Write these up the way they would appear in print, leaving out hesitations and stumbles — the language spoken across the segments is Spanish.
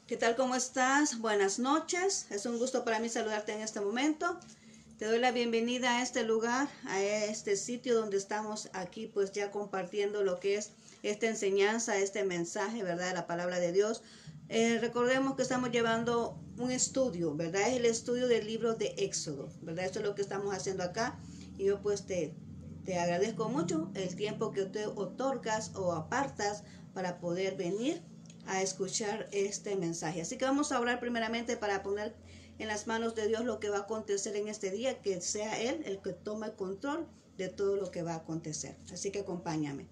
¿Qué tal? ¿Cómo estás? Buenas noches. Es un gusto para mí saludarte en este momento. Te doy la bienvenida a este lugar, a este sitio donde estamos aquí, pues ya compartiendo lo que es esta enseñanza, este mensaje, ¿verdad? La palabra de Dios. Recordemos que estamos llevando un estudio, ¿verdad? Es el estudio del libro de Éxodo, ¿verdad? Eso es lo que estamos haciendo acá. Y yo pues te agradezco mucho el tiempo que te otorgas o apartas para poder venir a escuchar este mensaje. Así que vamos a orar primeramente para poner en las manos de Dios lo que va a acontecer en este día, que sea Él el que tome control de todo lo que va a acontecer. Así que acompáñame.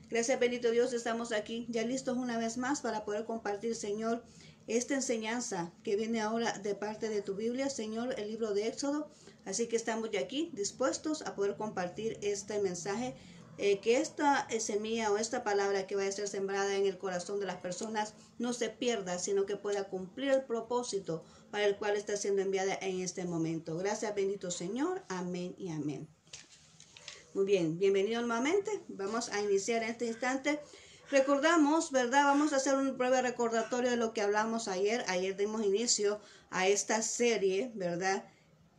Gracias, bendito Dios, estamos aquí ya listos una vez más para poder compartir, Señor, esta enseñanza que viene ahora de parte de tu Biblia, Señor, el libro de Éxodo. Así que estamos ya aquí dispuestos a poder compartir este mensaje, que esta semilla o esta palabra que va a ser sembrada en el corazón de las personas no se pierda, sino que pueda cumplir el propósito para el cual está siendo enviada en este momento. Gracias, bendito Señor. Amén y amén. Muy bien, bienvenido nuevamente. Vamos a iniciar en este instante. Recordamos, ¿verdad? Vamos a hacer un breve recordatorio de lo que hablamos ayer. Ayer dimos inicio a esta serie, ¿verdad?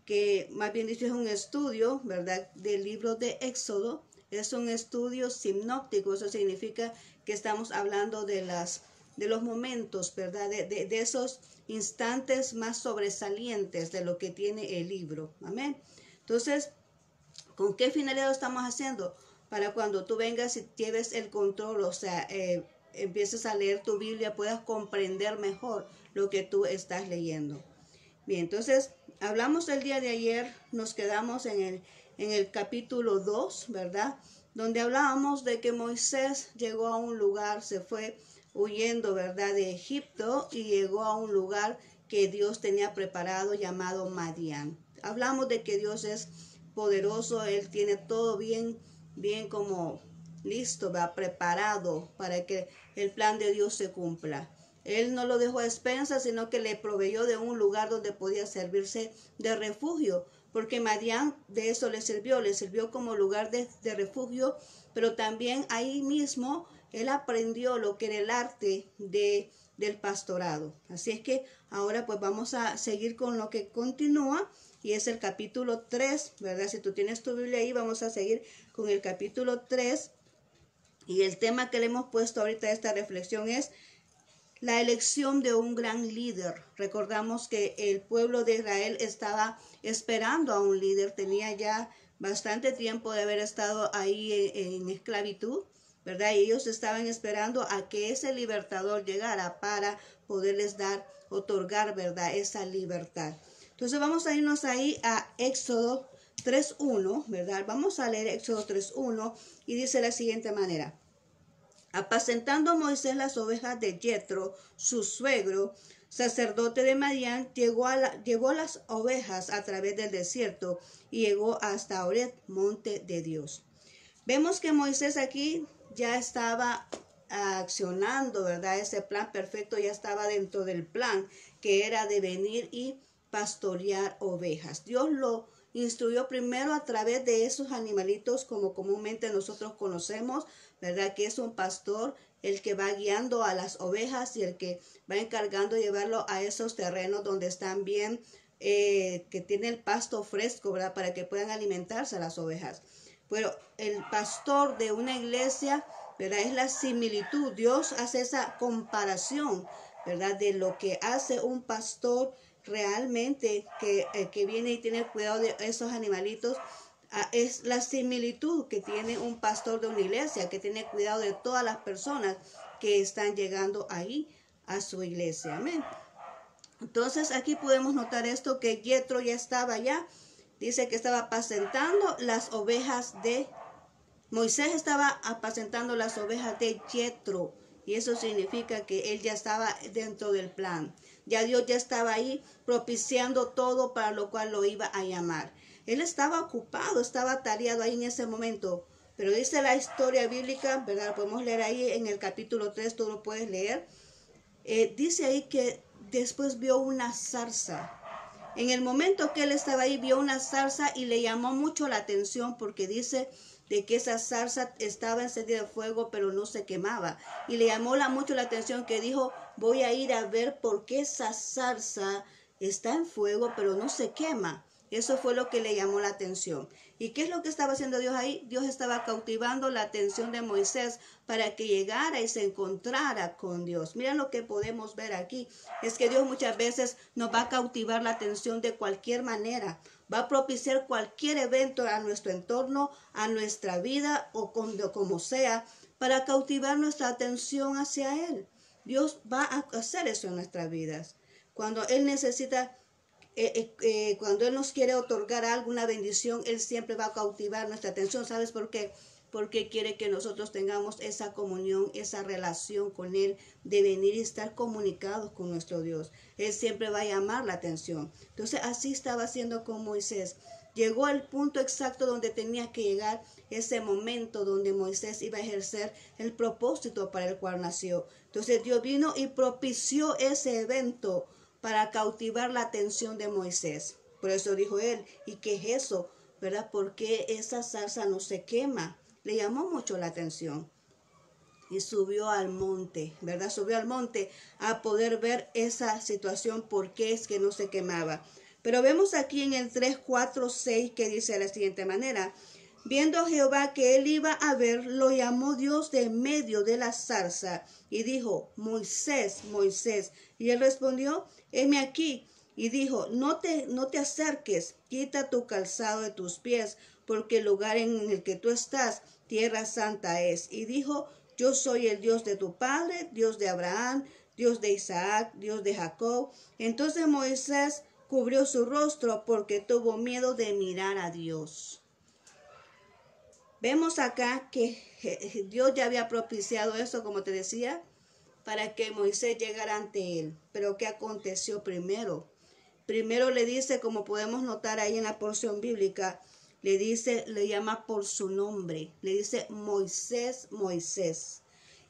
Que más bien dicho es un estudio, ¿verdad? Del libro de Éxodo. Es un estudio sinóptico, eso significa que estamos hablando de los momentos, ¿verdad? De esos instantes más sobresalientes de lo que tiene el libro. Amén. Entonces, ¿con qué finalidad lo estamos haciendo? Para cuando tú vengas y lleves el control, o sea, empieces a leer tu Biblia, puedas comprender mejor lo que tú estás leyendo. Bien, entonces, hablamos el día de ayer, nos quedamos en el capítulo 2, ¿verdad? Donde hablábamos de que Moisés llegó a un lugar, se fue huyendo, ¿verdad? De Egipto y llegó a un lugar que Dios tenía preparado llamado Madián. Hablamos de que Dios es poderoso, Él tiene todo bien como listo, va preparado para que el plan de Dios se cumpla. Él no lo dejó a expensas, sino que le proveyó de un lugar donde podía servirse de refugio, porque Madián de eso le sirvió como lugar de refugio, pero también ahí mismo él aprendió lo que era el arte del pastorado. Así es que ahora pues vamos a seguir con lo que continúa, y es el capítulo 3, ¿verdad? Si tú tienes tu Biblia ahí, vamos a seguir con el capítulo 3, y el tema que le hemos puesto ahorita a esta reflexión es la elección de un gran líder. Recordamos que el pueblo de Israel estaba esperando a un líder, tenía ya bastante tiempo de haber estado ahí en esclavitud, ¿verdad? Y ellos estaban esperando a que ese libertador llegara para poderles otorgar, ¿verdad? Esa libertad. Entonces vamos a irnos ahí a Éxodo 3.1, ¿verdad? Vamos a leer Éxodo 3.1 y dice de la siguiente manera: apacentando Moisés las ovejas de Jetro, su suegro, sacerdote de Madián, llevó las ovejas a través del desierto y llegó hasta Horeb, monte de Dios. Vemos que Moisés aquí ya estaba accionando, ¿verdad? Ese plan perfecto ya estaba dentro del plan, que era de venir y pastorear ovejas. Dios lo instruyó primero a través de esos animalitos, como comúnmente nosotros conocemos, ¿verdad? Que es un pastor el que va guiando a las ovejas y el que va encargando de llevarlo a esos terrenos donde están bien, que tiene el pasto fresco, ¿verdad? Para que puedan alimentarse las ovejas. Pero el pastor de una iglesia, ¿verdad? Es la similitud. Dios hace esa comparación, ¿verdad? De lo que hace un pastor realmente que viene y tiene cuidado de esos animalitos. Es la similitud que tiene un pastor de una iglesia, que tiene cuidado de todas las personas que están llegando ahí a su iglesia. Amén. Entonces aquí podemos notar esto, que Jetro ya estaba allá. Dice que estaba apacentando las ovejas de Moisés, estaba apacentando las ovejas de Jetro, y eso significa que él ya estaba dentro del plan. Ya Dios ya estaba ahí propiciando todo para lo cual lo iba a llamar. Él estaba ocupado, estaba atareado ahí en ese momento. Pero dice la historia bíblica, ¿verdad? Podemos leer ahí en el capítulo 3, tú lo puedes leer. Dice ahí que después vio una zarza. En el momento que él estaba ahí, vio una zarza y le llamó mucho la atención, porque dice de que esa zarza estaba encendida de fuego, pero no se quemaba. Y le llamó mucho la atención que dijo, voy a ir a ver por qué esa zarza está en fuego, pero no se quema. Eso fue lo que le llamó la atención. ¿Y qué es lo que estaba haciendo Dios ahí? Dios estaba cautivando la atención de Moisés para que llegara y se encontrara con Dios. Miren lo que podemos ver aquí. Es que Dios muchas veces nos va a cautivar la atención de cualquier manera. Va a propiciar cualquier evento a nuestro entorno, a nuestra vida o como sea, para cautivar nuestra atención hacia Él. Dios va a hacer eso en nuestras vidas. Cuando Él necesita... cuando Él nos quiere otorgar alguna bendición, Él siempre va a cautivar nuestra atención. ¿Sabes por qué? Porque quiere que nosotros tengamos esa comunión, esa relación con Él, de venir y estar comunicados con nuestro Dios. Él siempre va a llamar la atención. Entonces así estaba haciendo con Moisés. Llegó al punto exacto donde tenía que llegar, ese momento donde Moisés iba a ejercer el propósito para el cual nació. Entonces Dios vino y propició ese evento para cautivar la atención de Moisés. Por eso dijo él, ¿y qué es eso? ¿Verdad? ¿Por qué esa zarza no se quema? Le llamó mucho la atención. Y subió al monte, ¿verdad? Subió al monte a poder ver esa situación, por qué es que no se quemaba. Pero vemos aquí en el 3, 4, 6 que dice de la siguiente manera. Viendo Jehová que él iba a ver, lo llamó Dios de medio de la zarza y dijo, Moisés, Moisés. Y él respondió, heme aquí. Y dijo, no te acerques, quita tu calzado de tus pies, porque el lugar en el que tú estás, tierra santa es. Y dijo, yo soy el Dios de tu padre, Dios de Abraham, Dios de Isaac, Dios de Jacob. Entonces Moisés cubrió su rostro porque tuvo miedo de mirar a Dios. Vemos acá que Dios ya había propiciado eso, como te decía, para que Moisés llegara ante él. Pero ¿qué aconteció primero? Primero le dice, como podemos notar ahí en la porción bíblica, le llama por su nombre. Le dice Moisés, Moisés.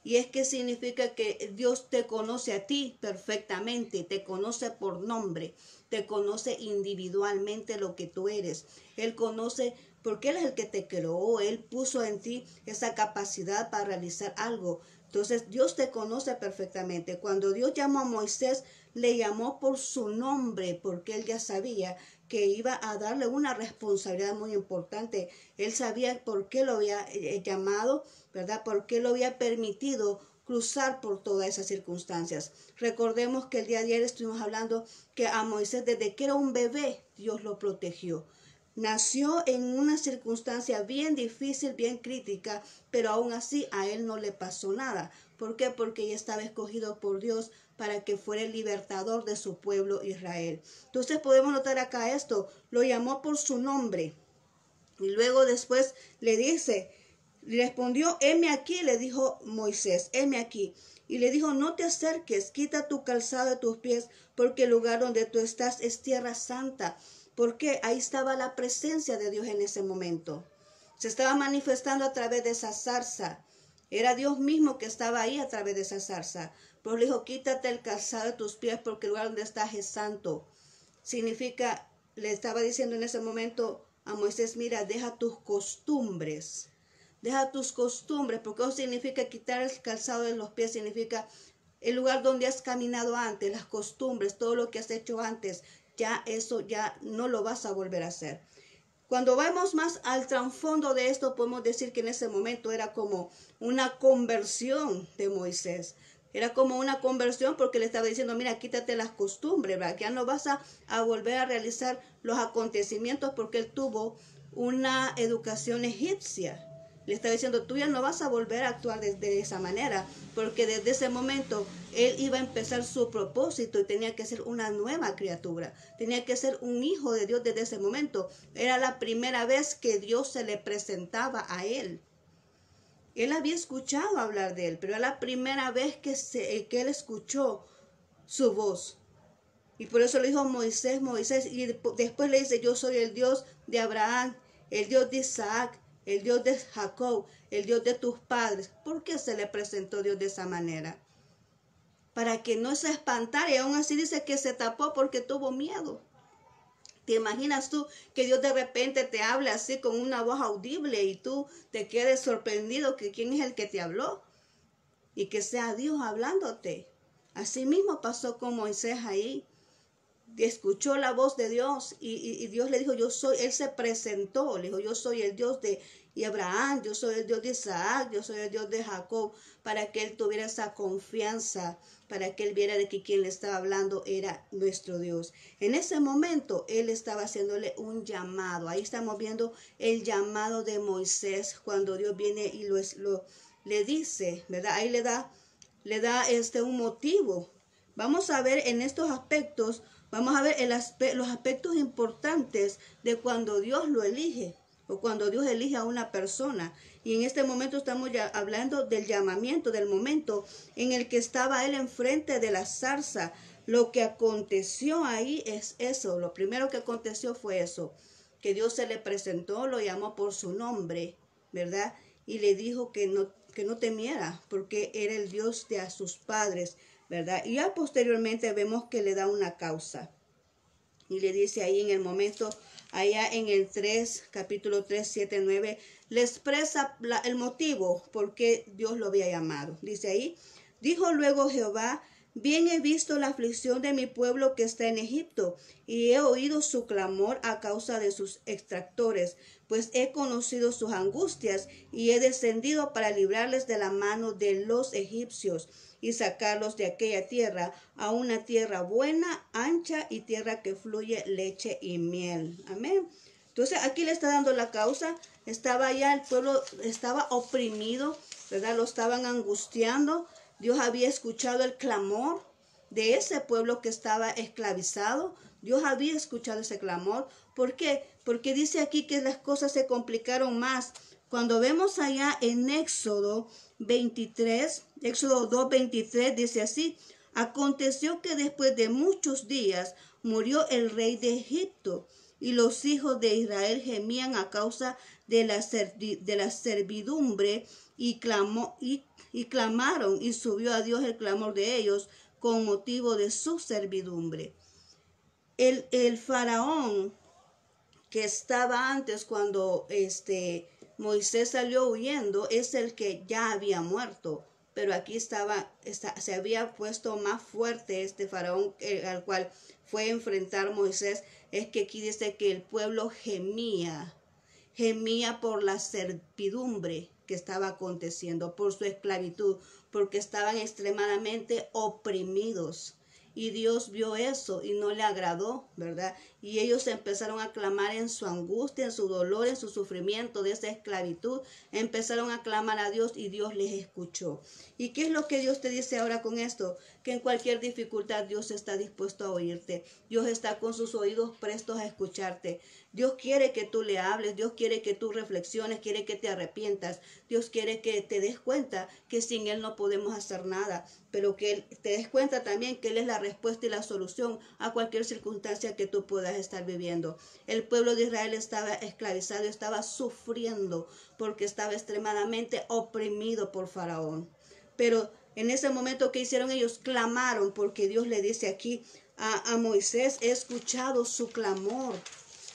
Y es que significa que Dios te conoce a ti perfectamente, te conoce por nombre, te conoce individualmente lo que tú eres. Él conoce porque Él es el que te creó, Él puso en ti esa capacidad para realizar algo. Entonces Dios te conoce perfectamente. Cuando Dios llamó a Moisés, le llamó por su nombre, porque Él ya sabía que iba a darle una responsabilidad muy importante. Él sabía por qué lo había llamado, ¿verdad? Por qué lo había permitido cruzar por todas esas circunstancias. Recordemos que el día de ayer estuvimos hablando que a Moisés desde que era un bebé, Dios lo protegió. Nació en una circunstancia bien difícil, bien crítica, pero aún así a él no le pasó nada. ¿Por qué? Porque ya estaba escogido por Dios para que fuera el libertador de su pueblo Israel. Entonces podemos notar acá esto, lo llamó por su nombre. Y luego después le dice, respondió, heme aquí, le dijo Moisés, heme aquí. Y le dijo, no te acerques, quita tu calzado de tus pies, porque el lugar donde tú estás es tierra santa. Porque ahí estaba la presencia de Dios en ese momento. Se estaba manifestando a través de esa zarza. Era Dios mismo que estaba ahí a través de esa zarza. Pero le dijo, quítate el calzado de tus pies porque el lugar donde estás es santo. Significa, le estaba diciendo en ese momento a Moisés, mira, deja tus costumbres. Deja tus costumbres, porque eso significa quitar el calzado de los pies, significa el lugar donde has caminado antes, las costumbres, todo lo que has hecho antes, ya eso ya no lo vas a volver a hacer. Cuando vamos más al trasfondo de esto, podemos decir que en ese momento era como una conversión de Moisés. Era como una conversión porque le estaba diciendo, mira, quítate las costumbres, ¿verdad? Ya no vas a volver a realizar los acontecimientos porque él tuvo una educación egipcia. Le está diciendo, tú ya no vas a volver a actuar de esa manera, porque desde ese momento él iba a empezar su propósito y tenía que ser una nueva criatura, tenía que ser un hijo de Dios desde ese momento. Era la primera vez que Dios se le presentaba a él. Él había escuchado hablar de él, pero era la primera vez que él escuchó su voz. Y por eso le dijo Moisés, Moisés, y después le dice, yo soy el Dios de Abraham, el Dios de Isaac, el Dios de Jacob, el Dios de tus padres. ¿Por qué se le presentó Dios de esa manera? Para que no se espantara, y aún así dice que se tapó porque tuvo miedo. ¿Te imaginas tú que Dios de repente te hable así con una voz audible y tú te quedes sorprendido que quién es el que te habló? Y que sea Dios hablándote. Así mismo pasó con Moisés ahí. Escuchó la voz de Dios y Dios le dijo, yo soy, él se presentó, le dijo, yo soy el Dios de Abraham, yo soy el Dios de Isaac, yo soy el Dios de Jacob, para que él tuviera esa confianza, para que él viera de que quien le estaba hablando era nuestro Dios. En ese momento él estaba haciéndole un llamado. Ahí estamos viendo el llamado de Moisés cuando Dios viene y le dice, ¿verdad? Ahí le da un motivo. Vamos a ver en estos aspectos, vamos a ver los aspectos importantes de cuando Dios lo elige o cuando Dios elige a una persona. Y en este momento estamos ya hablando del llamamiento, del momento en el que estaba él enfrente de la zarza. Lo que aconteció ahí es eso. Lo primero que aconteció fue eso, que Dios se le presentó, lo llamó por su nombre, ¿verdad? Y le dijo que no temiera, porque era el Dios de a sus padres, ¿verdad? Y ya posteriormente vemos que le da una causa. Y le dice ahí en el momento, allá en el 3, capítulo 3, 7, 9, le expresa el motivo por qué Dios lo había llamado. Dice ahí, dijo luego Jehová, bien he visto la aflicción de mi pueblo que está en Egipto, y he oído su clamor a causa de sus extractores, pues he conocido sus angustias, y he descendido para librarles de la mano de los egipcios, y sacarlos de aquella tierra a una tierra buena, ancha, y tierra que fluye leche y miel. Amén. Entonces aquí le está dando la causa. Estaba ya el pueblo, estaba oprimido, ¿verdad? Lo estaban angustiando. Dios había escuchado el clamor de ese pueblo que estaba esclavizado. Dios había escuchado ese clamor. ¿Por qué? Porque dice aquí que las cosas se complicaron más. Cuando vemos allá en Éxodo 23, Éxodo 2:23 dice así, aconteció que después de muchos días murió el rey de Egipto, y los hijos de Israel gemían a causa de la servidumbre, y clamaron, y subió a Dios el clamor de ellos con motivo de su servidumbre. El faraón que estaba antes cuando Moisés salió huyendo es el que ya había muerto, pero aquí se había puesto más fuerte este faraón al cual fue a enfrentar Moisés. Es que aquí dice que el pueblo gemía por la servidumbre que estaba aconteciendo, por su esclavitud, porque estaban extremadamente oprimidos. Y Dios vio eso y no le agradó, ¿verdad? Y ellos empezaron a clamar en su angustia, en su dolor, en su sufrimiento de esa esclavitud. Empezaron a clamar a Dios y Dios les escuchó. ¿Y qué es lo que Dios te dice ahora con esto? Que en cualquier dificultad Dios está dispuesto a oírte. Dios está con sus oídos prestos a escucharte. Dios quiere que tú le hables, Dios quiere que tú reflexiones, quiere que te arrepientas. Dios quiere que te des cuenta que sin Él no podemos hacer nada, pero que te des cuenta también que Él es la respuesta y la solución a cualquier circunstancia que tú puedas estar viviendo. El pueblo de Israel estaba esclavizado, estaba sufriendo porque estaba extremadamente oprimido por Faraón. Pero en ese momento que hicieron ellos, clamaron, porque Dios le dice aquí a Moisés, he escuchado su clamor.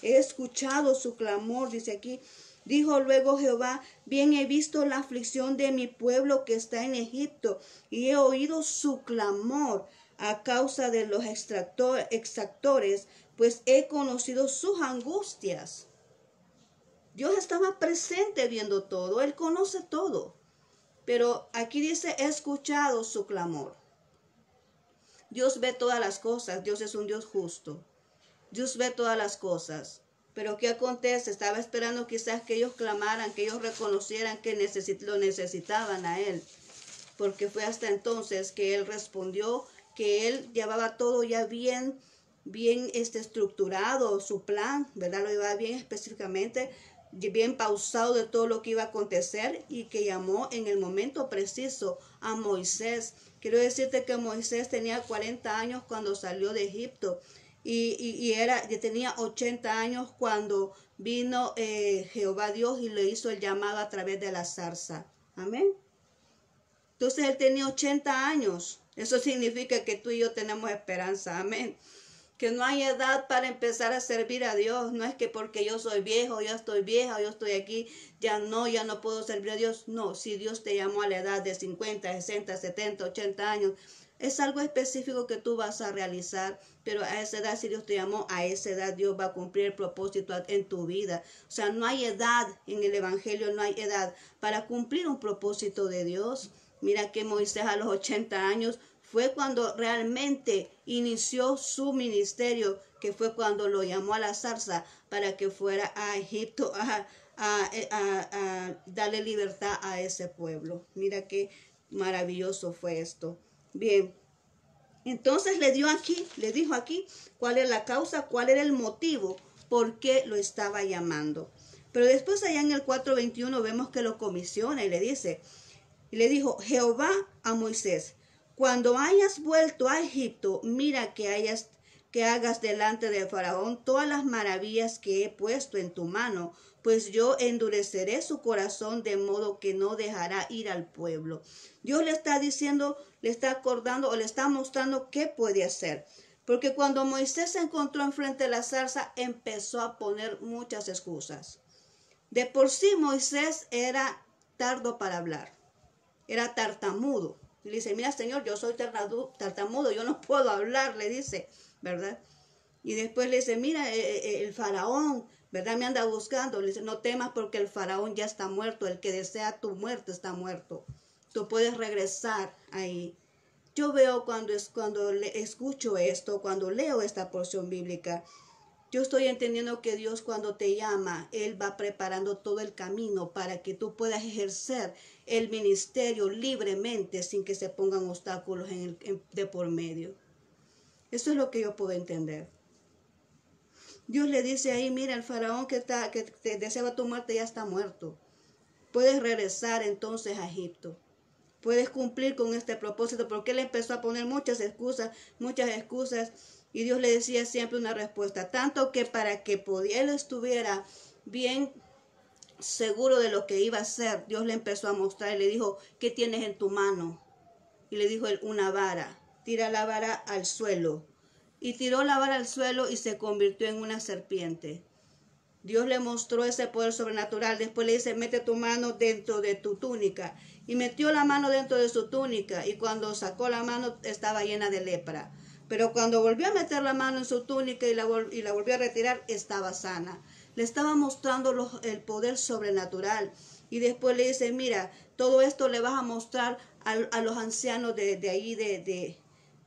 He escuchado su clamor, dice aquí. Dijo luego Jehová, bien he visto la aflicción de mi pueblo que está en Egipto, y he oído su clamor a causa de los exactores, pues he conocido sus angustias. Dios estaba presente viendo todo, Él conoce todo. Pero aquí dice, he escuchado su clamor. Dios ve todas las cosas, Dios es un Dios justo. Dios ve todas las cosas. Pero ¿qué acontece? Estaba esperando quizás que ellos clamaran, que ellos reconocieran que lo necesitaban a Él. Porque fue hasta entonces que Él respondió, que Él llevaba todo ya bien estructurado, su plan, ¿verdad? Lo llevaba bien específicamente, bien pausado de todo lo que iba a acontecer, y que llamó en el momento preciso a Moisés. Quiero decirte que Moisés tenía 40 años cuando salió de Egipto. Y tenía 80 años cuando vino Jehová Dios y le hizo el llamado a través de la zarza. Amén. Entonces él tenía 80 años. Eso significa que tú y yo tenemos esperanza. Amén. que no hay edad para empezar a servir a Dios. No es que porque yo soy viejo, yo estoy vieja, yo estoy aquí, ya no puedo servir a Dios. No, si Dios te llamó a la edad de 50, 60, 70, 80 años, es algo específico que tú vas a realizar, pero a esa edad, si Dios te llamó, a esa edad Dios va a cumplir el propósito en tu vida. O sea, no hay edad en el Evangelio, no hay edad para cumplir un propósito de Dios. Mira que Moisés a los 80 años fue cuando realmente inició su ministerio, que fue cuando lo llamó a la zarza para que fuera a Egipto a darle libertad a ese pueblo. Mira qué maravilloso fue esto. Bien, entonces le dijo aquí cuál era la causa, cuál era el motivo por qué lo estaba llamando. Pero después allá en el 4:21 vemos que lo comisiona y le dice, y le dijo Jehová a Moisés, cuando hayas vuelto a Egipto, mira que hagas delante de Faraón todas las maravillas que he puesto en tu mano, pues yo endureceré su corazón de modo que no dejará ir al pueblo. Dios le está diciendo, le está acordando o le está mostrando qué puede hacer. Porque cuando Moisés se encontró enfrente de la zarza, empezó a poner muchas excusas. De por sí Moisés era tardo para hablar, era tartamudo. Le dice, mira Señor, yo soy tartamudo, yo no puedo hablar, le dice, ¿verdad? Y después le dice, mira, el faraón, ¿verdad? Me anda buscando. Le dice, no temas porque el faraón ya está muerto, el que desea tu muerte está muerto. Tú puedes regresar ahí. Yo veo cuando escucho esto, cuando leo esta porción bíblica, yo estoy entendiendo que Dios cuando te llama, Él va preparando todo el camino para que tú puedas ejercer el ministerio libremente sin que se pongan obstáculos de por medio. Eso es lo que yo puedo entender. Dios le dice ahí, mira, el faraón que te deseaba tu muerte ya está muerto. Puedes regresar entonces a Egipto. Puedes cumplir con este propósito, porque él empezó a poner muchas excusas, y Dios le decía siempre una respuesta, tanto que para que él estuviera bien seguro de lo que iba a hacer, Dios le empezó a mostrar y le dijo, ¿qué tienes en tu mano? Y le dijo él, una vara, tira la vara al suelo. Y tiró la vara al suelo y se convirtió en una serpiente. Dios le mostró ese poder sobrenatural. Después le dice, mete tu mano dentro de tu túnica. Y metió la mano dentro de su túnica. Y cuando sacó la mano estaba llena de lepra. Pero cuando volvió a meter la mano en su túnica y la volvió a retirar, estaba sana. Le estaba mostrando el poder sobrenatural. Y después le dice, mira, todo esto le vas a mostrar a los ancianos de ahí,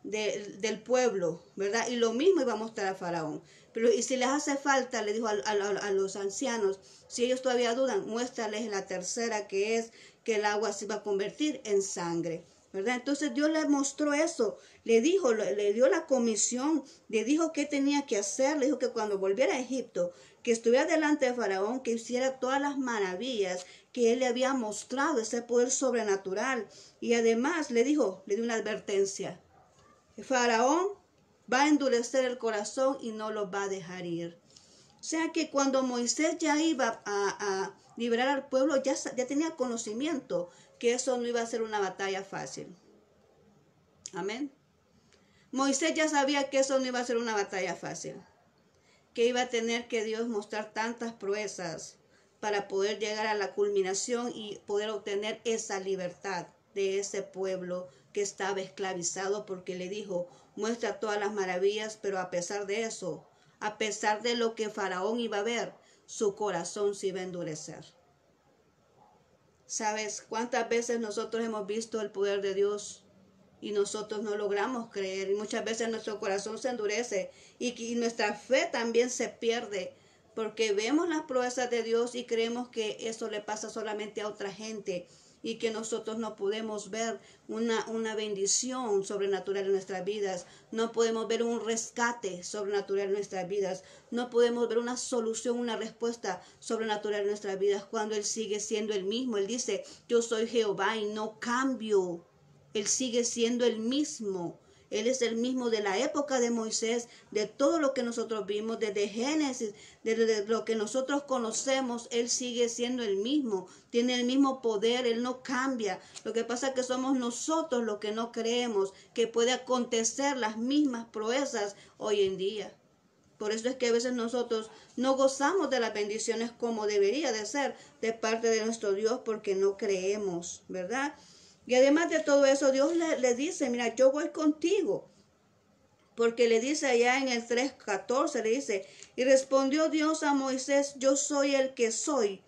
del pueblo, ¿verdad? Y lo mismo iba a mostrar a Faraón. Pero y si les hace falta, le dijo a los ancianos, si ellos todavía dudan, muéstrales la tercera, que es que el agua se va a convertir en sangre, ¿verdad? Entonces Dios le mostró eso, le dijo, le dio la comisión, le dijo qué tenía que hacer, le dijo que cuando volviera a Egipto, que estuviera delante de Faraón, que hiciera todas las maravillas que él le había mostrado, ese poder sobrenatural. Y además le dio una advertencia. Faraón va a endurecer el corazón y no lo va a dejar ir. O sea que cuando Moisés ya iba a liberar al pueblo, ya tenía conocimiento que eso no iba a ser una batalla fácil. Amén. Moisés ya sabía que eso no iba a ser una batalla fácil, que iba a tener que Dios mostrar tantas proezas para poder llegar a la culminación y poder obtener esa libertad de ese pueblo que estaba esclavizado, porque le dijo, muestra todas las maravillas, pero a pesar de eso, a pesar de lo que Faraón iba a ver, su corazón se iba a endurecer. ¿Sabes cuántas veces nosotros hemos visto el poder de Dios y nosotros no logramos creer? Y muchas veces nuestro corazón se endurece y nuestra fe también se pierde, porque vemos las proezas de Dios y creemos que eso le pasa solamente a otra gente y que nosotros no podemos ver una bendición sobrenatural en nuestras vidas, no podemos ver un rescate sobrenatural en nuestras vidas, no podemos ver una solución, una respuesta sobrenatural en nuestras vidas, cuando Él sigue siendo el mismo. Él dice, yo soy Jehová y no cambio. Él sigue siendo el mismo. Él es el mismo de la época de Moisés, de todo lo que nosotros vimos, desde Génesis, desde lo que nosotros conocemos. Él sigue siendo el mismo, tiene el mismo poder, Él no cambia. Lo que pasa es que somos nosotros los que no creemos que puede acontecer las mismas proezas hoy en día. Por eso es que a veces nosotros no gozamos de las bendiciones como debería de ser de parte de nuestro Dios, porque no creemos, ¿verdad? Y además de todo eso, Dios le dice, mira, yo voy contigo. Porque le dice allá en el 3:14, le dice, y respondió Dios a Moisés, yo soy el que soy.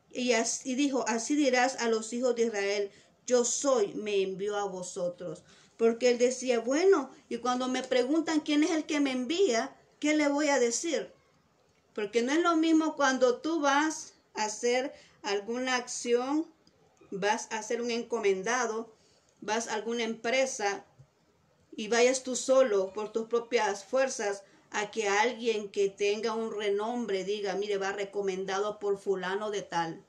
Y dijo, así dirás a los hijos de Israel, yo soy, me envió a vosotros. Porque él decía, bueno, y cuando me preguntan quién es el que me envía, ¿qué le voy a decir? Porque no es lo mismo cuando tú vas a hacer alguna acción, vas a ser un encomendado, vas a alguna empresa y vayas tú solo por tus propias fuerzas, a que alguien que tenga un renombre diga, mire, va recomendado por fulano de tal.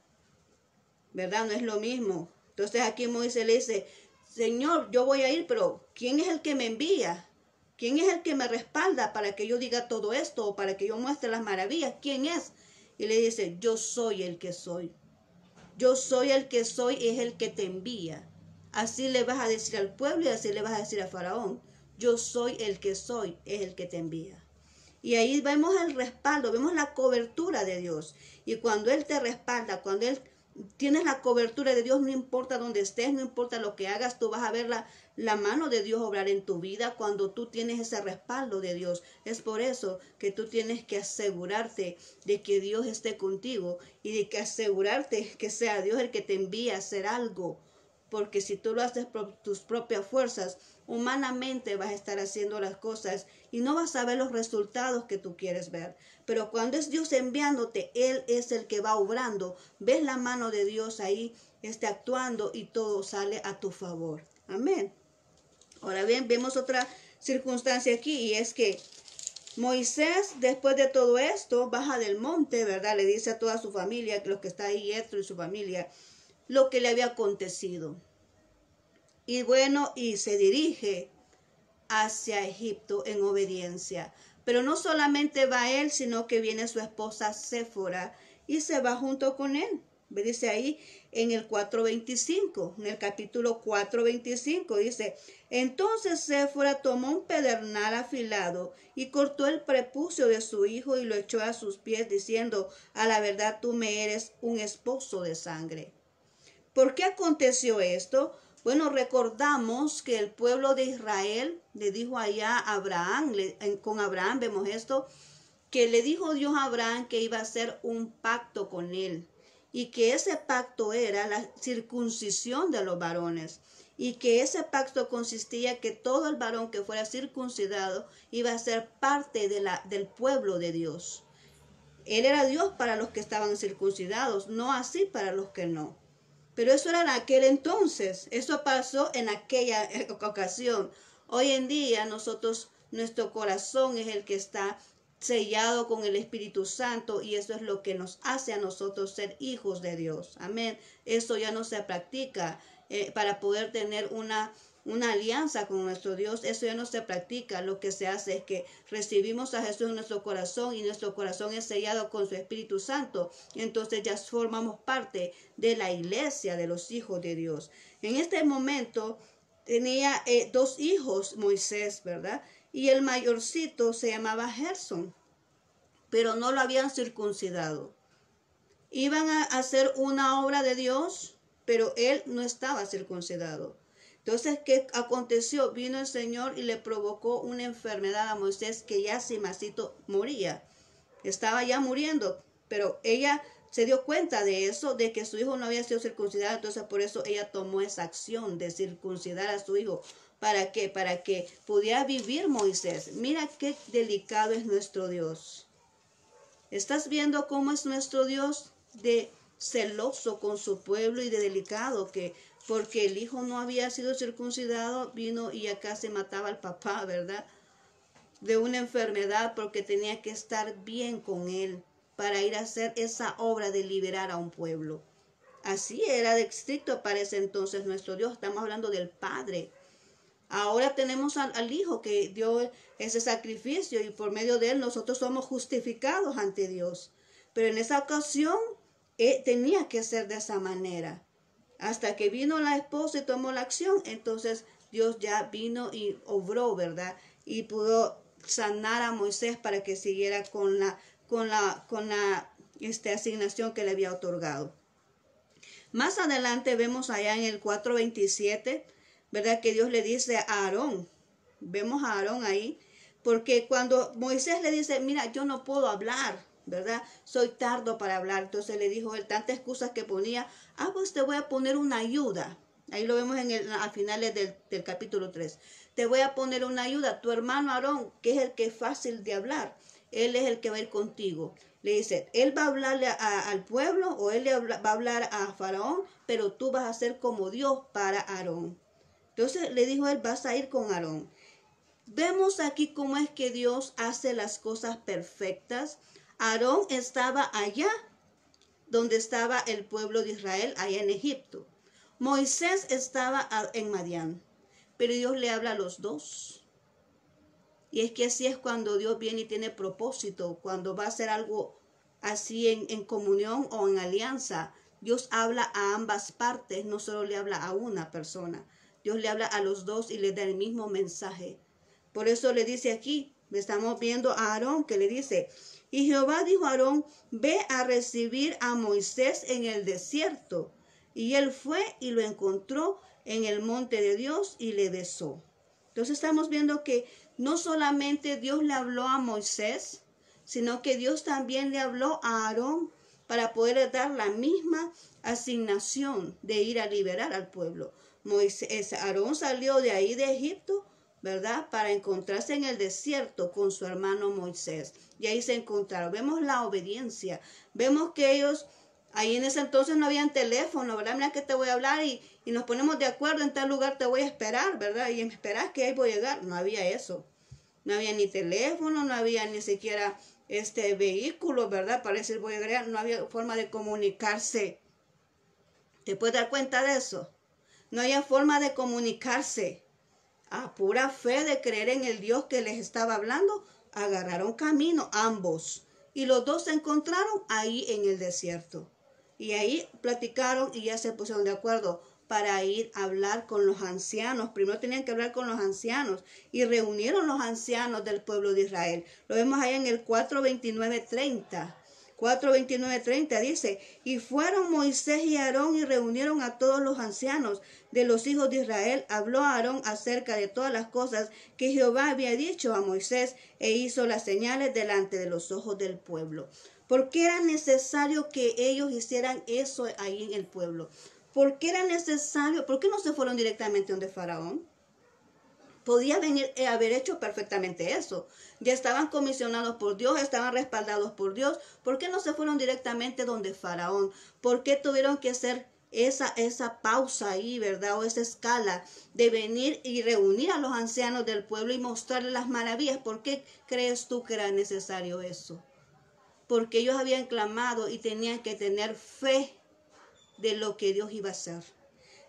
¿Verdad? No es lo mismo. Entonces aquí Moisés le dice, Señor, yo voy a ir, pero ¿quién es el que me envía? ¿Quién es el que me respalda para que yo diga todo esto o para que yo muestre las maravillas? ¿Quién es? Y le dice, yo soy el que soy. Yo soy el que soy, es el que te envía. Así le vas a decir al pueblo y así le vas a decir a Faraón. Yo soy el que soy, es el que te envía. Y ahí vemos el respaldo, vemos la cobertura de Dios. Y cuando Él te respalda, cuando Él tienes la cobertura de Dios, no importa dónde estés, no importa lo que hagas, tú vas a ver la mano de Dios obrar en tu vida cuando tú tienes ese respaldo de Dios. Es por eso que tú tienes que asegurarte de que Dios esté contigo y de que asegurarte que sea Dios el que te envía a hacer algo. Porque si tú lo haces por tus propias fuerzas, humanamente vas a estar haciendo las cosas y no vas a ver los resultados que tú quieres ver. Pero cuando es Dios enviándote, Él es el que va obrando. Ves la mano de Dios ahí, actuando y todo sale a tu favor. Amén. Ahora bien, vemos otra circunstancia aquí y es que Moisés, después de todo esto, baja del monte, ¿verdad? Le dice a toda su familia, los que está ahí, Yetro y su familia, lo que le había acontecido. Y bueno, y se dirige hacia Egipto en obediencia. Pero no solamente va él, sino que viene su esposa Séfora y se va junto con él. Dice ahí en el 4:25, en el capítulo 4:25, dice, entonces Séfora tomó un pedernal afilado y cortó el prepucio de su hijo y lo echó a sus pies, diciendo, a la verdad tú me eres un esposo de sangre. ¿Por qué aconteció esto? Bueno, recordamos que el pueblo de Israel le dijo allá a Abraham, con Abraham vemos esto, que le dijo Dios a Abraham que iba a hacer un pacto con él y que ese pacto era la circuncisión de los varones y que ese pacto consistía que todo el varón que fuera circuncidado iba a ser parte del pueblo de Dios. Él era Dios para los que estaban circuncidados, no así para los que no. Pero eso era en aquel entonces, eso pasó en aquella ocasión. Hoy en día nosotros, nuestro corazón es el que está sellado con el Espíritu Santo y eso es lo que nos hace a nosotros ser hijos de Dios. Amén. Eso ya no se practica para poder tener una alianza con nuestro Dios. Eso ya no se practica. Lo que se hace es que recibimos a Jesús en nuestro corazón y nuestro corazón es sellado con su Espíritu Santo. Entonces ya formamos parte de la iglesia de los hijos de Dios. En este momento tenía 2 hijos Moisés, ¿verdad? Y el mayorcito se llamaba Gerson, pero no lo habían circuncidado. Iban a hacer una obra de Dios, pero él no estaba circuncidado. Entonces, ¿qué aconteció? Vino el Señor y le provocó una enfermedad a Moisés que ya Simacito moría. Estaba ya muriendo, pero ella se dio cuenta de eso, de que su hijo no había sido circuncidado. Entonces, por eso ella tomó esa acción de circuncidar a su hijo. ¿Para qué? Para que pudiera vivir Moisés. Mira qué delicado es nuestro Dios. ¿Estás viendo cómo es nuestro Dios de celoso con su pueblo y de delicado? Que porque el hijo no había sido circuncidado, vino y acá se mataba al papá, ¿verdad? De una enfermedad porque tenía que estar bien con él para ir a hacer esa obra de liberar a un pueblo. Así era de estricto para ese entonces nuestro Dios. Estamos hablando del Padre. Ahora tenemos al Hijo que dio ese sacrificio y por medio de él nosotros somos justificados ante Dios. Pero en esa ocasión tenía que ser de esa manera. Hasta que vino la esposa y tomó la acción, entonces Dios ya vino y obró, ¿verdad? Y pudo sanar a Moisés para que siguiera con la asignación que le había otorgado. Más adelante vemos allá en el 4:27, ¿verdad? Que Dios le dice a Aarón, vemos a Aarón ahí, porque cuando Moisés le dice, mira, yo no puedo hablar, ¿verdad? Soy tardo para hablar. Entonces le dijo él tantas excusas que ponía, pues te voy a poner una ayuda. Ahí lo vemos a finales del capítulo 3. Te voy a poner una ayuda. Tu hermano Aarón, que es el que es fácil de hablar, él es el que va a ir contigo. Le dice, él va a hablarle al pueblo o él va a hablar a Faraón, pero tú vas a ser como Dios para Aarón. Entonces le dijo él, vas a ir con Aarón. Vemos aquí cómo es que Dios hace las cosas perfectas. Aarón estaba allá donde estaba el pueblo de Israel, allá en Egipto. Moisés estaba en Madián, pero Dios le habla a los dos. Y es que así es cuando Dios viene y tiene propósito, cuando va a hacer algo así en comunión o en alianza. Dios habla a ambas partes, no solo le habla a una persona. Dios le habla a los dos y le da el mismo mensaje. Por eso le dice aquí, estamos viendo a Aarón que le dice, y Jehová dijo a Aarón, ve a recibir a Moisés en el desierto. Y él fue y lo encontró en el monte de Dios y le besó. Entonces estamos viendo que no solamente Dios le habló a Moisés, sino que Dios también le habló a Aarón para poder dar la misma asignación de ir a liberar al pueblo. Aarón salió de ahí de Egipto, ¿verdad? Para encontrarse en el desierto con su hermano Moisés. Y ahí se encontraron. Vemos la obediencia. Vemos que ellos, ahí en ese entonces no habían teléfono, ¿verdad? Mira que te voy a hablar y nos ponemos de acuerdo, en tal lugar te voy a esperar, ¿verdad? Y me esperas que ahí voy a llegar. No había eso. No había ni teléfono, no había ni siquiera vehículo, ¿verdad? Para decir voy a llegar. No había forma de comunicarse. ¿Te puedes dar cuenta de eso? No había forma de comunicarse. A pura fe de creer en el Dios que les estaba hablando, agarraron camino ambos. Y los dos se encontraron ahí en el desierto. Y ahí platicaron y ya se pusieron de acuerdo para ir a hablar con los ancianos. Primero tenían que hablar con los ancianos y reunieron los ancianos del pueblo de Israel. Lo vemos ahí en el 4:29-30. 4:29-30 dice, y fueron Moisés y Aarón y reunieron a todos los ancianos de los hijos de Israel. Habló a Aarón acerca de todas las cosas que Jehová había dicho a Moisés e hizo las señales delante de los ojos del pueblo. ¿Por qué era necesario que ellos hicieran eso ahí en el pueblo? ¿Por qué era necesario? ¿Por qué no se fueron directamente donde Faraón? Podía haber hecho perfectamente eso. Ya estaban comisionados por Dios, estaban respaldados por Dios. ¿Por qué no se fueron directamente donde Faraón? ¿Por qué tuvieron que hacer esa pausa ahí, ¿verdad? O esa escala de venir y reunir a los ancianos del pueblo y mostrarles las maravillas. ¿Por qué crees tú que era necesario eso? Porque ellos habían clamado y tenían que tener fe de lo que Dios iba a hacer.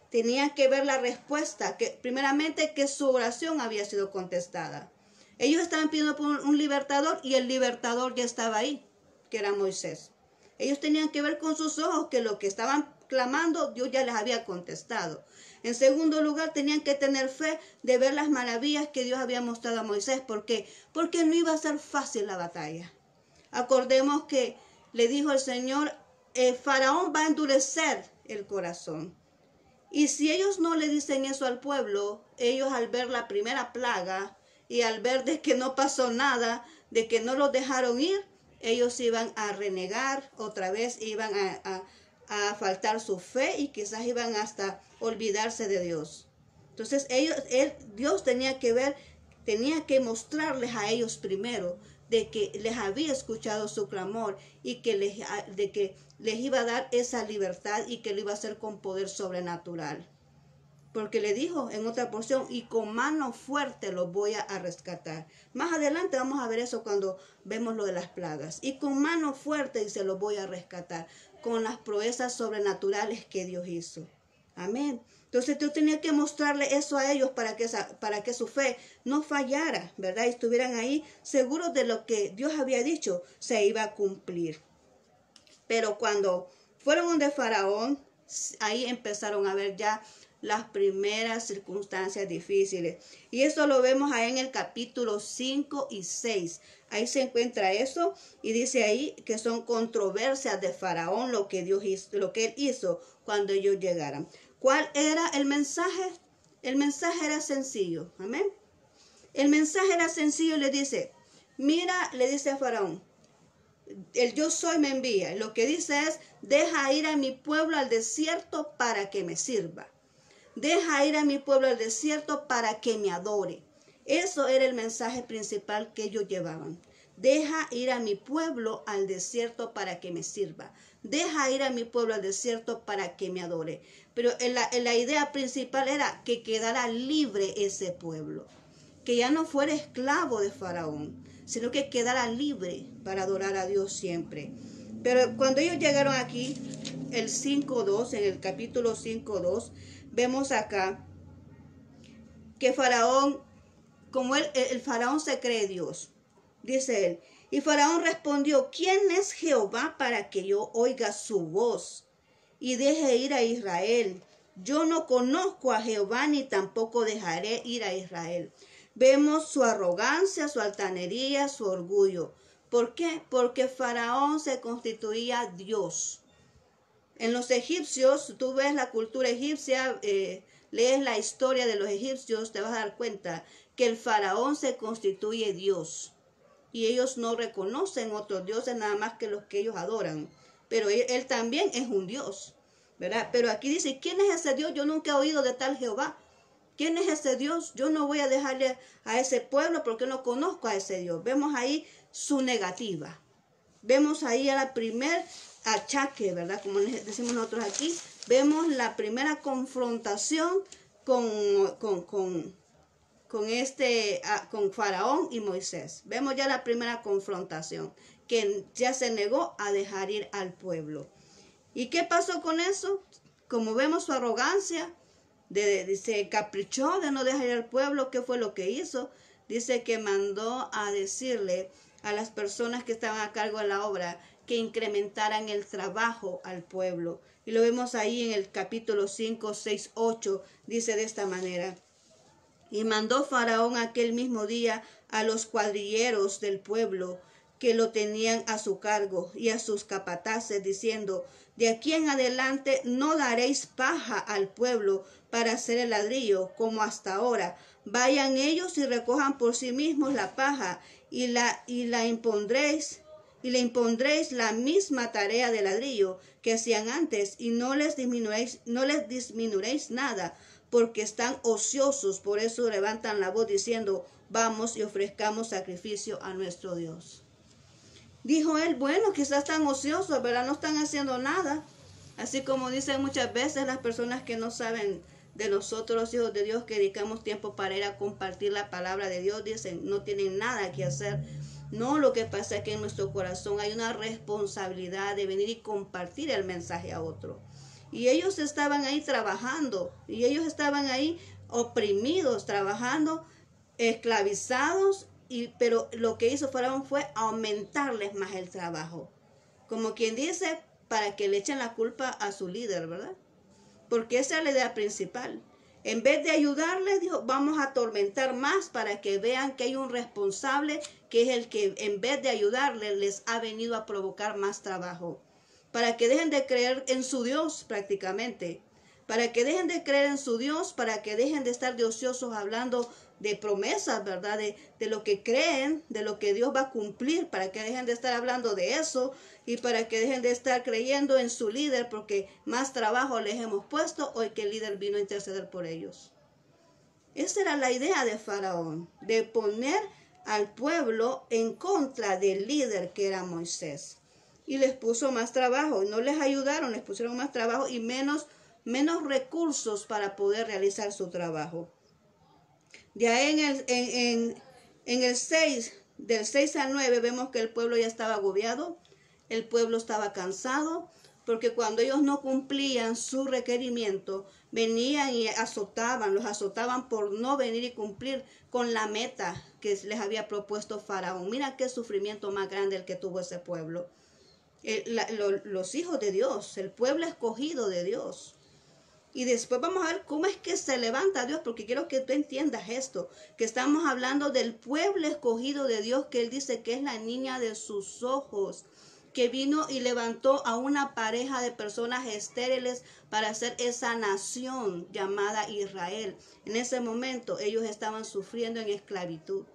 Tenían que ver la respuesta, primeramente que su oración había sido contestada. Ellos estaban pidiendo por un libertador y el libertador ya estaba ahí, que era Moisés. Ellos tenían que ver con sus ojos que lo que estaban clamando, Dios ya les había contestado. En segundo lugar, tenían que tener fe de ver las maravillas que Dios había mostrado a Moisés. ¿Por qué? Porque no iba a ser fácil la batalla. Acordemos que le dijo el Señor, Faraón va a endurecer el corazón. Y si ellos no le dicen eso al pueblo, ellos al ver la primera plaga y al ver de que no pasó nada, de que no los dejaron ir, ellos iban a renegar otra vez, iban a faltar su fe y quizás iban hasta olvidarse de Dios. Entonces Dios tenía que mostrarles a ellos primero de que les había escuchado su clamor y de que les iba a dar esa libertad y que lo iba a hacer con poder sobrenatural. Porque le dijo en otra porción, y con mano fuerte los voy a rescatar. Más adelante vamos a ver eso cuando vemos lo de las plagas. Y con mano fuerte dice, los voy a rescatar, con las proezas sobrenaturales que Dios hizo. Amén. Entonces tú tenías que mostrarle eso a ellos para que su fe no fallara, ¿verdad? Y estuvieran ahí seguros de lo que Dios había dicho se iba a cumplir. Pero cuando fueron donde Faraón, ahí empezaron a ver ya las primeras circunstancias difíciles. Y eso lo vemos ahí en el capítulo 5 y 6. Ahí se encuentra eso y dice ahí que son controversias de Faraón lo que Dios hizo, lo que él hizo cuando ellos llegaran. ¿Cuál era el mensaje? El mensaje era sencillo. Amén. El mensaje era sencillo. Le dice, mira, le dice a Faraón, el yo soy me envía. Lo que dice es, deja ir a mi pueblo al desierto para que me sirva. Deja ir a mi pueblo al desierto para que me adore. Eso era el mensaje principal que ellos llevaban. Deja ir a mi pueblo al desierto para que me sirva. Deja ir a mi pueblo al desierto para que me adore. Pero la idea principal era que quedara libre ese pueblo. Que ya no fuera esclavo de Faraón, sino que quedara libre para adorar a Dios siempre. Pero cuando ellos llegaron aquí, el 5.2, en el capítulo 5.2, vemos acá que Faraón, como el Faraón se cree Dios, dice él, y Faraón respondió, ¿quién es Jehová para que yo oiga su voz y deje ir a Israel? Yo no conozco a Jehová ni tampoco dejaré ir a Israel. Vemos su arrogancia, su altanería, su orgullo. ¿Por qué? Porque Faraón se constituía Dios. En los egipcios, tú ves la cultura egipcia, lees la historia de los egipcios, te vas a dar cuenta que el faraón se constituye Dios. Y ellos no reconocen otros dioses nada más que los que ellos adoran. Pero él también es un Dios, ¿verdad? Pero aquí dice, ¿quién es ese Dios? Yo nunca he oído de tal Jehová. ¿Quién es ese Dios? Yo no voy a dejarle a ese pueblo porque no conozco a ese Dios. Vemos ahí su negativa. Vemos ahí a la primer achaque, ¿verdad? Como decimos nosotros aquí, vemos la primera confrontación con Faraón y Moisés. Vemos ya la primera confrontación, que ya se negó a dejar ir al pueblo. ¿Y qué pasó con eso? Como vemos su arrogancia, se caprichó de no dejar ir al pueblo. ¿Qué fue lo que hizo? Dice que mandó a decirle a las personas que estaban a cargo de la obra que incrementaran el trabajo al pueblo. Y lo vemos ahí en el capítulo 5, 6, 8, dice de esta manera. Y mandó Faraón aquel mismo día a los cuadrilleros del pueblo que lo tenían a su cargo y a sus capataces, diciendo, de aquí en adelante no daréis paja al pueblo para hacer el ladrillo, como hasta ahora. Vayan ellos y recojan por sí mismos la paja, y le impondréis la misma tarea de ladrillo que hacían antes, y no les disminuiréis nada, porque están ociosos. Por eso levantan la voz diciendo, vamos y ofrezcamos sacrificio a nuestro Dios. Dijo él, bueno, quizás están ociosos, ¿verdad? No están haciendo nada. Así como dicen muchas veces las personas que no saben de nosotros, los hijos de Dios, que dedicamos tiempo para ir a compartir la palabra de Dios, dicen, no tienen nada que hacer. No, lo que pasa es que en nuestro corazón hay una responsabilidad de venir y compartir el mensaje a otro. Y ellos estaban ahí trabajando, y ellos estaban ahí oprimidos, trabajando, esclavizados, pero lo que hizo Faraón fue aumentarles más el trabajo. Como quien dice, para que le echen la culpa a su líder, ¿verdad? Porque esa es la idea principal. En vez de ayudarles, dijo, vamos a atormentar más para que vean que hay un responsable que es el que en vez de ayudarles les ha venido a provocar más trabajo. Para que dejen de creer en su Dios prácticamente. Para que dejen de creer en su Dios, para que dejen de estar de ociosos hablando de promesas, ¿verdad? De lo que creen, de lo que Dios va a cumplir, para que dejen de estar hablando de eso y para que dejen de estar creyendo en su líder, porque más trabajo les hemos puesto hoy que el líder vino a interceder por ellos. Esa era la idea de Faraón, de poner al pueblo en contra del líder que era Moisés. Y les puso más trabajo, no les ayudaron, les pusieron más trabajo y menos recursos para poder realizar su trabajo. De ahí en el 6, del 6 al 9, vemos que el pueblo ya estaba agobiado, el pueblo estaba cansado, porque cuando ellos no cumplían su requerimiento, venían y los azotaban por no venir y cumplir con la meta que les había propuesto Faraón. Mira qué sufrimiento más grande el que tuvo ese pueblo. Los hijos de Dios, el pueblo escogido de Dios. Y después vamos a ver cómo es que se levanta Dios, porque quiero que tú entiendas esto, que estamos hablando del pueblo escogido de Dios, que Él dice que es la niña de sus ojos, que vino y levantó a una pareja de personas estériles para hacer esa nación llamada Israel. En ese momento ellos estaban sufriendo en esclavitud.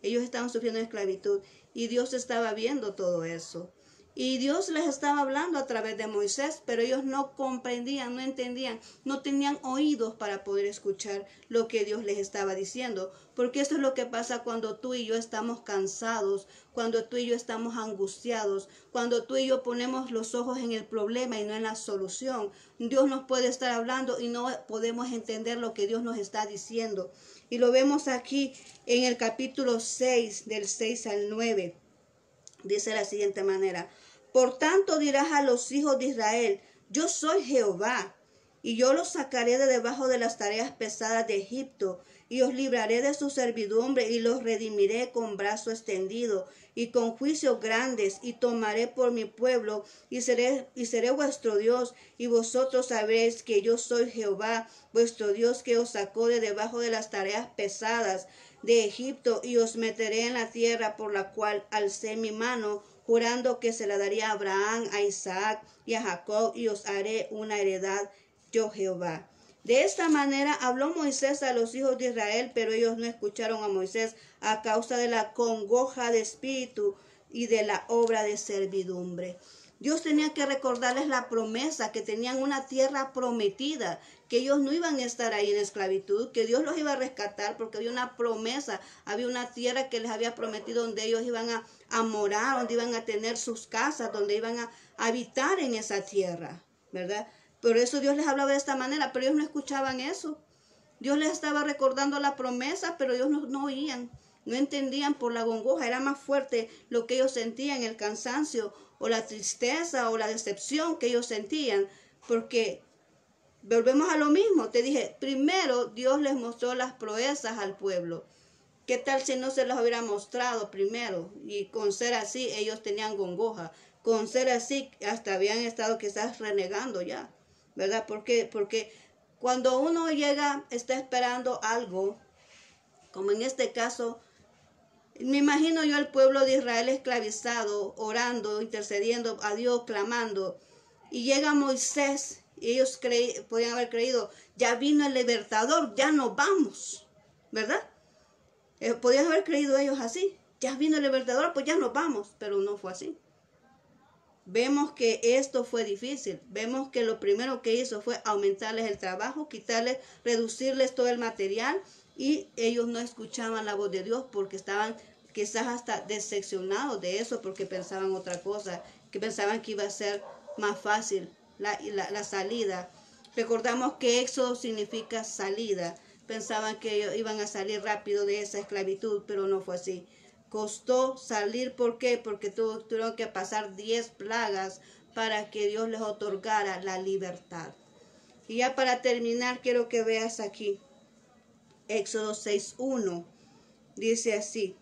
Ellos estaban sufriendo en esclavitud y Dios estaba viendo todo eso. Y Dios les estaba hablando a través de Moisés, pero ellos no comprendían, no entendían, no tenían oídos para poder escuchar lo que Dios les estaba diciendo. Porque eso es lo que pasa cuando tú y yo estamos cansados, cuando tú y yo estamos angustiados, cuando tú y yo ponemos los ojos en el problema y no en la solución. Dios nos puede estar hablando y no podemos entender lo que Dios nos está diciendo. Y lo vemos aquí en el capítulo 6, del 6 al 9. Dice de la siguiente manera: por tanto dirás a los hijos de Israel, yo soy Jehová, y yo los sacaré de debajo de las tareas pesadas de Egipto, y os libraré de su servidumbre, y los redimiré con brazo extendido, y con juicios grandes, y tomaré por mi pueblo, y seré vuestro Dios, y vosotros sabréis que yo soy Jehová, vuestro Dios, que os sacó de debajo de las tareas pesadas de Egipto, y os meteré en la tierra por la cual alcé mi mano, jurando que se la daría a Abraham, a Isaac y a Jacob, y os haré una heredad, yo Jehová. De esta manera habló Moisés a los hijos de Israel, pero ellos no escucharon a Moisés a causa de la congoja de espíritu y de la obra de servidumbre. Dios tenía que recordarles la promesa, que tenían una tierra prometida, que ellos no iban a estar ahí en esclavitud, que Dios los iba a rescatar porque había una promesa, había una tierra que les había prometido donde ellos iban a morar, donde iban a tener sus casas, donde iban a habitar en esa tierra, ¿verdad? Por eso Dios les hablaba de esta manera, pero ellos no escuchaban eso. Dios les estaba recordando la promesa, pero ellos no oían, no entendían por la congoja. Era más fuerte lo que ellos sentían, el cansancio o la tristeza o la decepción que ellos sentían, porque volvemos a lo mismo. Te dije, primero Dios les mostró las proezas al pueblo. ¿Qué tal si no se las hubiera mostrado primero? Y con ser así, ellos tenían congoja. Con ser así, hasta habían estado quizás renegando ya, ¿verdad? Porque cuando uno está esperando algo, como en este caso, me imagino yo al pueblo de Israel esclavizado, orando, intercediendo a Dios, clamando, y llega Moisés, y ellos podían haber creído, ya vino el libertador, ya nos vamos, ¿verdad? Podían haber creído ellos así, ya vino el libertador, pues ya nos vamos, pero no fue así. Vemos que esto fue difícil, vemos que lo primero que hizo fue aumentarles el trabajo, reducirles todo el material, y ellos no escuchaban la voz de Dios porque estaban quizás hasta decepcionados de eso, porque pensaban otra cosa, que pensaban que iba a ser más fácil la salida. Recordamos que éxodo significa salida, pensaban que iban a salir rápido de esa esclavitud, pero no fue así. Costó salir, ¿por qué? Porque tuvieron que pasar 10 plagas para que Dios les otorgara la libertad. Y ya para terminar, quiero que veas aquí Éxodo 6:1. Dice así: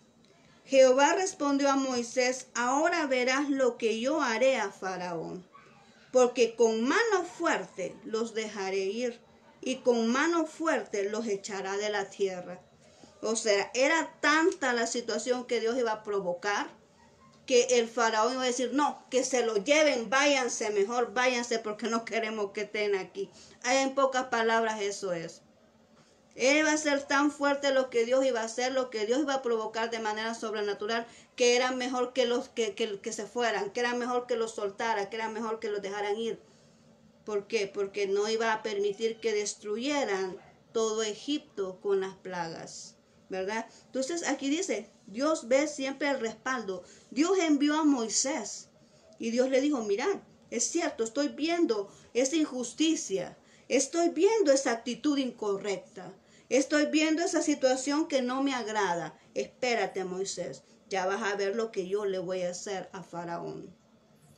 Jehová respondió a Moisés, ahora verás lo que yo haré a Faraón, porque con mano fuerte los dejaré ir, y con mano fuerte los echará de la tierra. O sea, era tanta la situación que Dios iba a provocar, que el faraón iba a decir, no, que se lo lleven, váyanse mejor, váyanse porque no queremos que estén aquí. En pocas palabras eso es. Iba a ser tan fuerte lo que Dios iba a hacer, lo que Dios iba a provocar de manera sobrenatural, que era mejor que se fueran, que era mejor que los soltara, que era mejor que los dejaran ir. ¿Por qué? Porque no iba a permitir que destruyeran todo Egipto con las plagas, ¿verdad? Entonces aquí dice, Dios ve siempre el respaldo. Dios envió a Moisés y Dios le dijo, mirad, es cierto, estoy viendo esa injusticia, estoy viendo esa actitud incorrecta, estoy viendo esa situación que no me agrada. Espérate, Moisés, ya vas a ver lo que yo le voy a hacer a Faraón.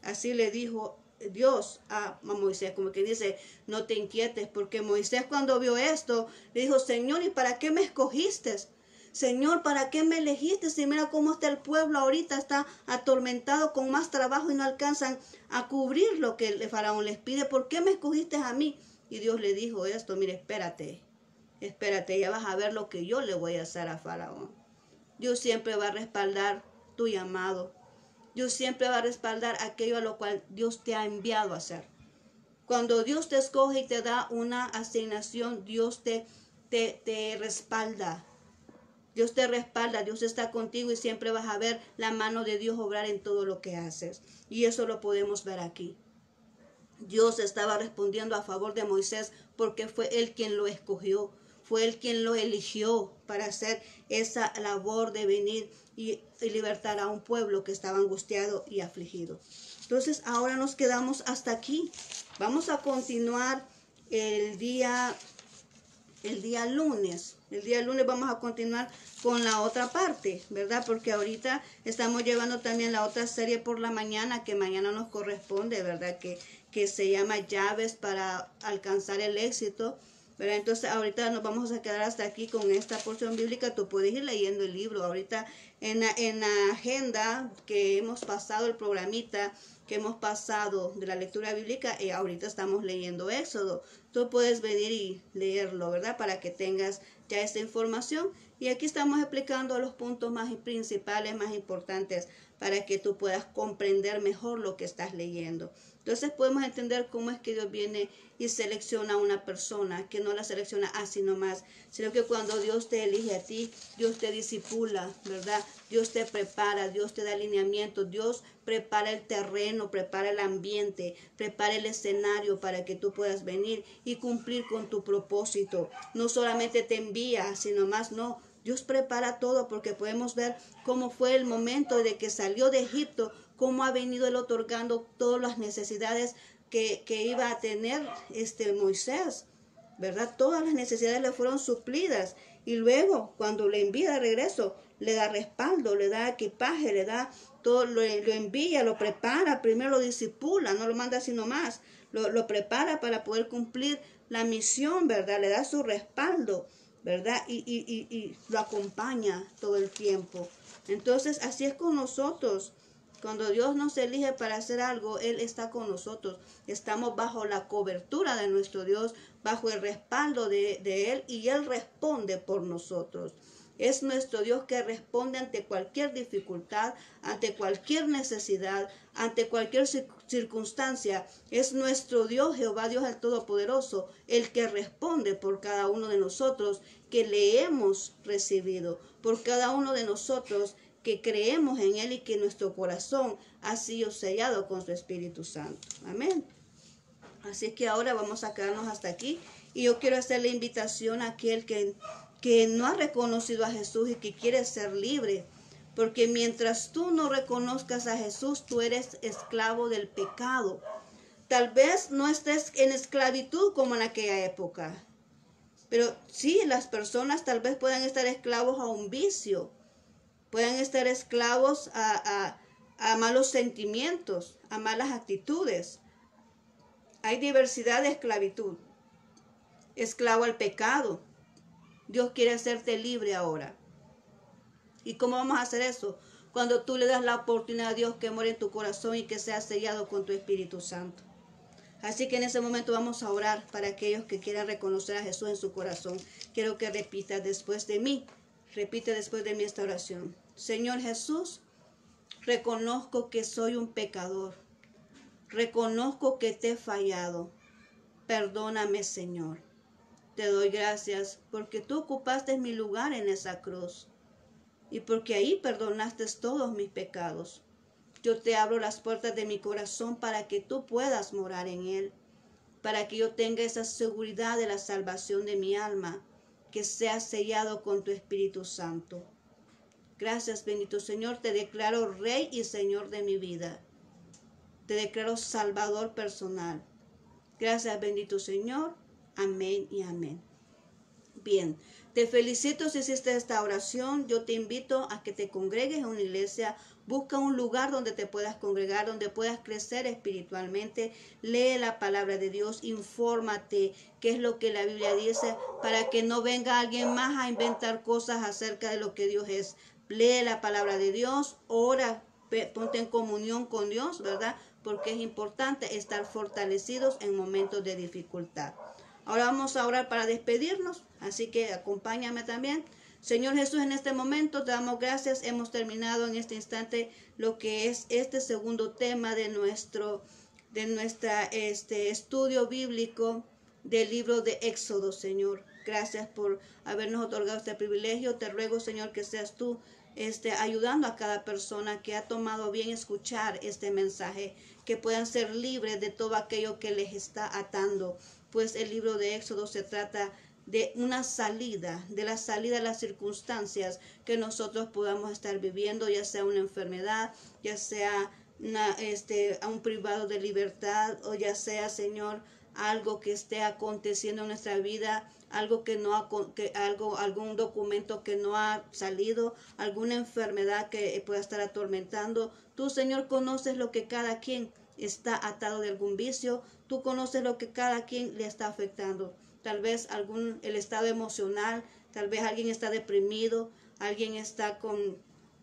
Así le dijo Dios a Moisés, como que dice, no te inquietes, porque Moisés cuando vio esto, le dijo, Señor, ¿y para qué me escogiste? Señor, ¿para qué me elegiste? Si mira cómo está el pueblo ahorita, está atormentado con más trabajo y no alcanzan a cubrir lo que el faraón les pide. ¿Por qué me escogiste a mí? Y Dios le dijo esto, mire, espérate, ya vas a ver lo que yo le voy a hacer a faraón. Dios siempre va a respaldar tu llamado. Dios siempre va a respaldar aquello a lo cual Dios te ha enviado a hacer. Cuando Dios te escoge y te da una asignación, Dios te respalda. Dios te respalda, Dios está contigo y siempre vas a ver la mano de Dios obrar en todo lo que haces. Y eso lo podemos ver aquí. Dios estaba respondiendo a favor de Moisés porque fue él quien lo escogió, fue él quien lo eligió para hacer esa labor de venir y libertar a un pueblo que estaba angustiado y afligido. Entonces ahora nos quedamos hasta aquí. Vamos a continuar el día lunes. El día lunes vamos a continuar con la otra parte, ¿verdad? Porque ahorita estamos llevando también la otra serie por la mañana, que mañana nos corresponde, ¿verdad? Que se llama Llaves para alcanzar el éxito, ¿verdad? Entonces ahorita nos vamos a quedar hasta aquí con esta porción bíblica. Tú puedes ir leyendo el libro. Ahorita en la agenda que hemos pasado, el programita que hemos pasado de la lectura bíblica, ahorita estamos leyendo Éxodo. Tú puedes venir y leerlo, ¿verdad? Para que tengas ya esta información. Y aquí estamos explicando los puntos más principales, más importantes, para que tú puedas comprender mejor lo que estás leyendo. Entonces podemos entender cómo es que Dios viene y selecciona a una persona, que no la selecciona así nomás, sino que cuando Dios te elige a ti, Dios te disipula, ¿verdad? Dios te prepara, Dios te da alineamiento, Dios prepara el terreno, prepara el ambiente, prepara el escenario para que tú puedas venir y cumplir con tu propósito. No solamente te envía, sino más no. Dios prepara todo, porque podemos ver cómo fue el momento de que salió de Egipto, cómo ha venido él otorgando todas las necesidades que iba a tener Moisés, ¿verdad? Todas las necesidades le fueron suplidas. Y luego, cuando le envía de regreso, le da respaldo, le da equipaje, le da todo, lo envía, lo prepara, primero lo disipula, no lo manda sino más, lo prepara para poder cumplir la misión, ¿verdad? Le da su respaldo, ¿verdad? Y lo acompaña todo el tiempo. Entonces, así es con nosotros. Cuando Dios nos elige para hacer algo, Él está con nosotros. Estamos bajo la cobertura de nuestro Dios, bajo el respaldo de Él, y Él responde por nosotros. Es nuestro Dios que responde ante cualquier dificultad, ante cualquier necesidad, ante cualquier circunstancia. Es nuestro Dios, Jehová Dios el Todopoderoso, el que responde por cada uno de nosotros que le hemos recibido, por cada uno de nosotros que creemos en Él y que nuestro corazón ha sido sellado con su Espíritu Santo. Amén. Así que ahora vamos a quedarnos hasta aquí. Y yo quiero hacer la invitación a aquel que no ha reconocido a Jesús y que quiere ser libre. Porque mientras tú no reconozcas a Jesús, tú eres esclavo del pecado. Tal vez no estés en esclavitud como en aquella época. Pero sí, las personas tal vez puedan estar esclavos a un vicio. Pueden estar esclavos a malos sentimientos, a malas actitudes. Hay diversidad de esclavitud. Esclavo al pecado. Dios quiere hacerte libre ahora. ¿Y cómo vamos a hacer eso? Cuando tú le das la oportunidad a Dios que muere en tu corazón y que sea sellado con tu Espíritu Santo. Así que en ese momento vamos a orar para aquellos que quieran reconocer a Jesús en su corazón. Quiero que repitas después de mí. Repite después de mí esta oración. Señor Jesús, reconozco que soy un pecador. Reconozco que te he fallado. Perdóname, Señor. Te doy gracias porque tú ocupaste mi lugar en esa cruz y porque ahí perdonaste todos mis pecados. Yo te abro las puertas de mi corazón para que tú puedas morar en él, para que yo tenga esa seguridad de la salvación de mi alma, que sea sellado con tu Espíritu Santo. Gracias, bendito Señor, te declaro Rey y Señor de mi vida. Te declaro Salvador personal. Gracias, bendito Señor. Amén y amén. Bien, Te felicito si hiciste esta oración. Yo te invito a que te congregues en una iglesia. Busca un lugar donde te puedas congregar, donde puedas crecer espiritualmente. Lee la palabra de Dios, infórmate qué es lo que la Biblia dice, para que no venga alguien más a inventar cosas acerca de lo que Dios es. Lee la palabra de Dios, ora, ponte en comunión con Dios, ¿verdad? Porque es importante estar fortalecidos en momentos de dificultad. Ahora vamos a orar para despedirnos, así que acompáñame también. Señor Jesús, en este momento te damos gracias. Hemos terminado en este instante lo que es este segundo tema de nuestro estudio bíblico del libro de Éxodo, Señor. Gracias por habernos otorgado este privilegio. Te ruego, Señor, que seas tú ayudando a cada persona que ha tomado bien escuchar este mensaje, que puedan ser libres de todo aquello que les está atando. Pues el libro de Éxodo se trata de una salida, de la salida de las circunstancias que nosotros podamos estar viviendo, ya sea una enfermedad, ya sea a un privado de libertad, o ya sea, Señor, algo que esté aconteciendo en nuestra vida, algo algún documento que no ha salido, alguna enfermedad que pueda estar atormentando. Tú, Señor, conoces lo que cada quien está atado de algún vicio. Tú conoces lo que cada quien le está afectando. Tal vez el estado emocional, tal vez alguien está deprimido, alguien está con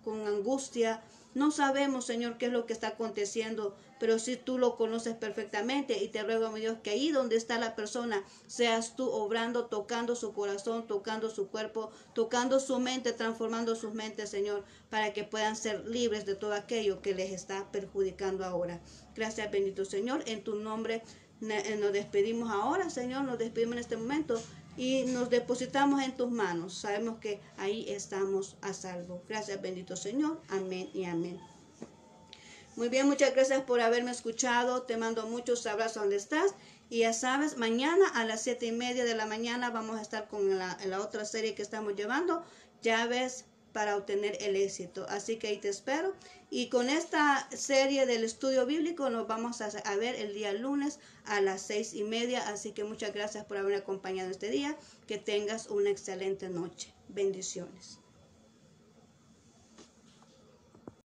angustia. No sabemos, Señor, qué es lo que está aconteciendo, pero sí tú lo conoces perfectamente, y te ruego, mi Dios, que ahí donde está la persona, seas tú obrando, tocando su corazón, tocando su cuerpo, tocando su mente, transformando sus mentes, Señor, para que puedan ser libres de todo aquello que les está perjudicando ahora. Gracias, bendito Señor, en tu nombre nos despedimos ahora, Señor, nos despedimos en este momento y nos depositamos en tus manos. Sabemos que ahí estamos a salvo. Gracias, bendito Señor. Amén y amén. Muy bien, muchas gracias por haberme escuchado. Te mando muchos abrazos donde estás. Y ya sabes, mañana a las 7:30 de la mañana vamos a estar con la otra serie que estamos llevando, llaves para obtener el éxito. Así que ahí te espero. Y con esta serie del estudio bíblico nos vamos a ver el día lunes a las 6:30. Así que muchas gracias por haberme acompañado este día. Que tengas una excelente noche. Bendiciones.